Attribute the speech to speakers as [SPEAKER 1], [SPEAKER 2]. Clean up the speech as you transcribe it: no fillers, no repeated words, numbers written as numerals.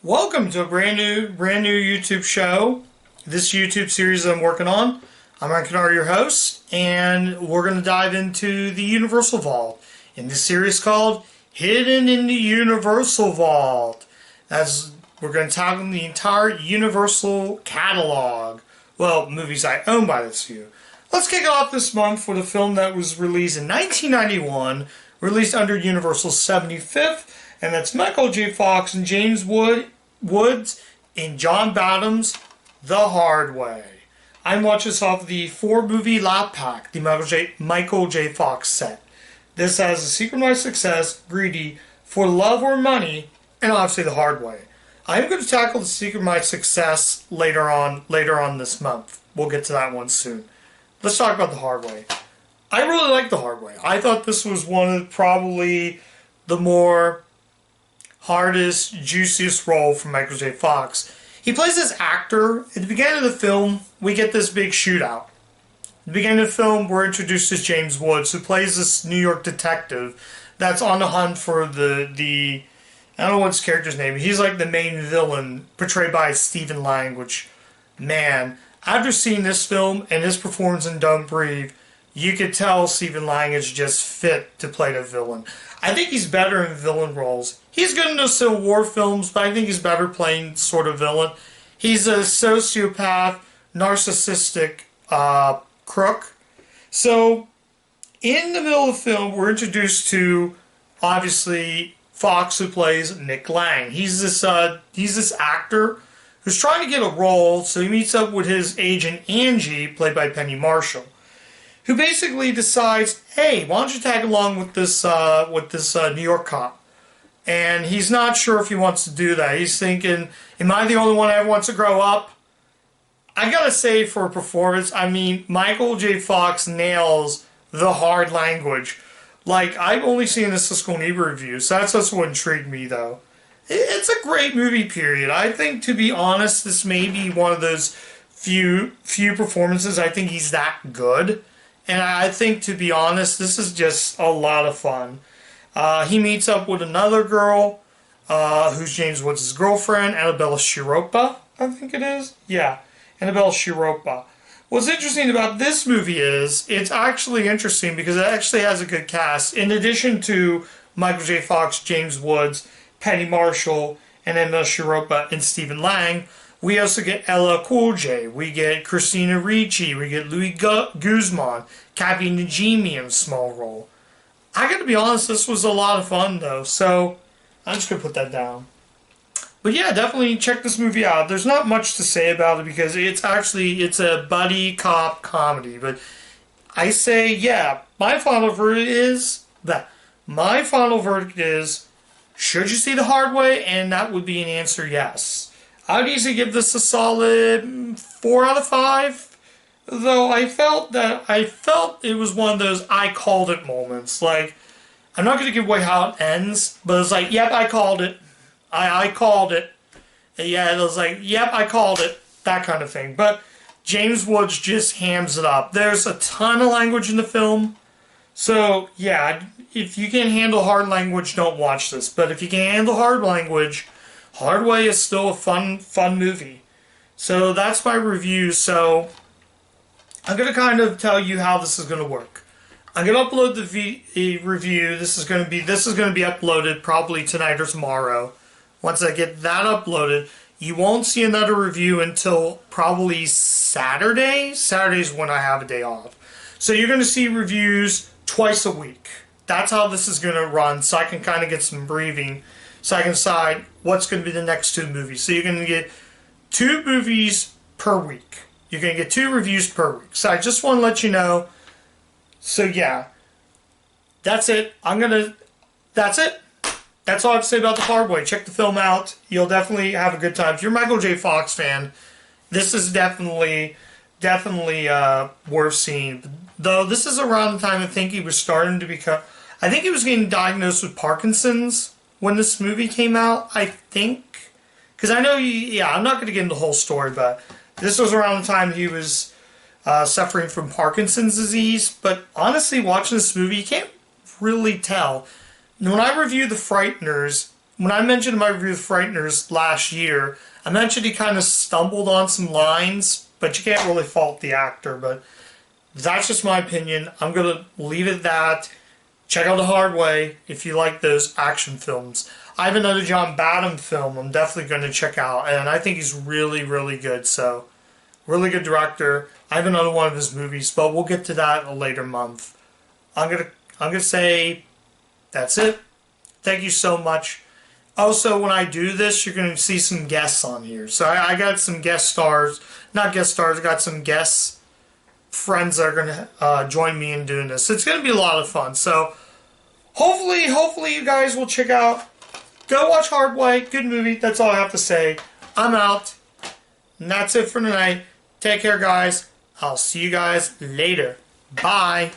[SPEAKER 1] Welcome to a brand new YouTube show. This YouTube series I'm working on. I'm Ryan Kennard, your host, and we're going to dive into the Universal Vault in this series called Hidden in the Universal Vault. We're going to tackle the entire Universal catalog. Well, movies I own by this view. Let's kick it off this month with a film that was released in 1991, released under Universal's 75th. And that's Michael J. Fox and James Woods in John Badham's The Hard Way. I'm watching this off the 4-movie Lap Pack, the Michael J. Fox set. This has A Secret My Success, Greedy, For Love or Money, and obviously The Hard Way. I'm going to tackle The Secret My Success later on this month. We'll get to that one soon. Let's talk about The Hard Way. I really like The Hard Way. I thought this was one of probably the more hardest, juiciest role from Michael J. Fox. He plays this actor. At the beginning of the film, we get this big shootout. At the beginning of the film, we're introduced to James Woods, who plays this New York detective that's on the hunt for the I don't know what his character's name is. He's like the main villain, portrayed by Stephen Lang, which, man, after seeing this film and his performance in Don't Breathe, you could tell Stephen Lang is just fit to play the villain. I think he's better in villain roles. He's good in those Civil War films, but I think he's better playing sort of villain. He's a sociopath, narcissistic crook. So, in the middle of the film, we're introduced to, obviously, Fox, who plays Nick Lang. He's this actor who's trying to get a role, so he meets up with his agent Angie, played by Penny Marshall, who basically decides, hey, why don't you tag along with this New York cop? And he's not sure if he wants to do that. He's thinking, am I the only one that ever wants to grow up? I gotta say, for a performance, I mean, Michael J. Fox nails the hard language. Like, I've only seen the Siskel and Ebert review, so that's what intrigued me, though. It's a great movie, period. I think, to be honest, this may be one of those few performances I think he's that good. And I think, to be honest, this is just a lot of fun. He meets up with another girl, who's James Woods' girlfriend, Annabella Sciroppa, I think it is. Yeah, Annabella Sciroppa. What's interesting about this movie is, it's actually interesting because it actually has a good cast. In addition to Michael J. Fox, James Woods, Penny Marshall, and Annabella Sciroppa, and Stephen Lang, we also get Ella Cool J, we get Christina Ricci, we get Louis Guzman, Kathy Najimy in a small role. I gotta be honest, this was a lot of fun though, so I'm just gonna put that down. But yeah, definitely check this movie out. There's not much to say about it because it's a buddy cop comedy, but I say, yeah, my final verdict is, should you see The Hard Way? And that would be an answer yes. I would easily give this a solid 4 out of 5. Though I felt it was one of those I called it moments. Like, I'm not going to give away how it ends, but it's like, yep, I called it. I called it. Yeah, it was like, yep, I called it. That kind of thing. But James Woods just hams it up. There's a ton of language in the film. So, yeah, if you can't handle hard language, don't watch this. But if you can handle hard language, Hard Way is still a fun movie. So that's my review. So I'm going to kind of tell you how this is going to work. I'm going to upload the review. This is going to be uploaded probably tonight or tomorrow. Once I get that uploaded, you won't see another review until probably Saturday. Saturday's when I have a day off. So you're going to see reviews twice a week. That's how this is going to run, so I can kind of get some breathing, so I can decide what's going to be the next 2 movies. So you're going to get 2 movies per week. You're going to get 2 reviews per week. So I just want to let you know. So yeah, that's it. That's it. That's all I have to say about The Hard Way. Check the film out. You'll definitely have a good time. If you're a Michael J. Fox fan, this is definitely worth seeing. Though this is around the time I think he was starting to become... I think he was getting diagnosed with Parkinson's when this movie came out, I think. Because I know, I'm not going to get into the whole story, but this was around the time he was suffering from Parkinson's disease. But honestly, watching this movie, you can't really tell. When I reviewed The Frighteners, when I mentioned my review of Frighteners last year, I mentioned he kind of stumbled on some lines, but you can't really fault the actor. But that's just my opinion. I'm going to leave it at that. Check out The Hard Way if you like those action films. I have another John Badham film I'm definitely going to check out, and I think he's really, really good. So, really good director. I have another one of his movies, but we'll get to that in a later month. I'm gonna say that's it. Thank you so much. Also, when I do this, you're going to see some guests on here. So I got some guest stars, not guest stars, I got some guests, friends that are going to join me in doing this. So it's going to be a lot of fun. So hopefully you guys will check out, go watch Hard Way, good movie, that's all I have to say. I'm out, and that's it for tonight. Take care, guys. I'll see you guys later. Bye.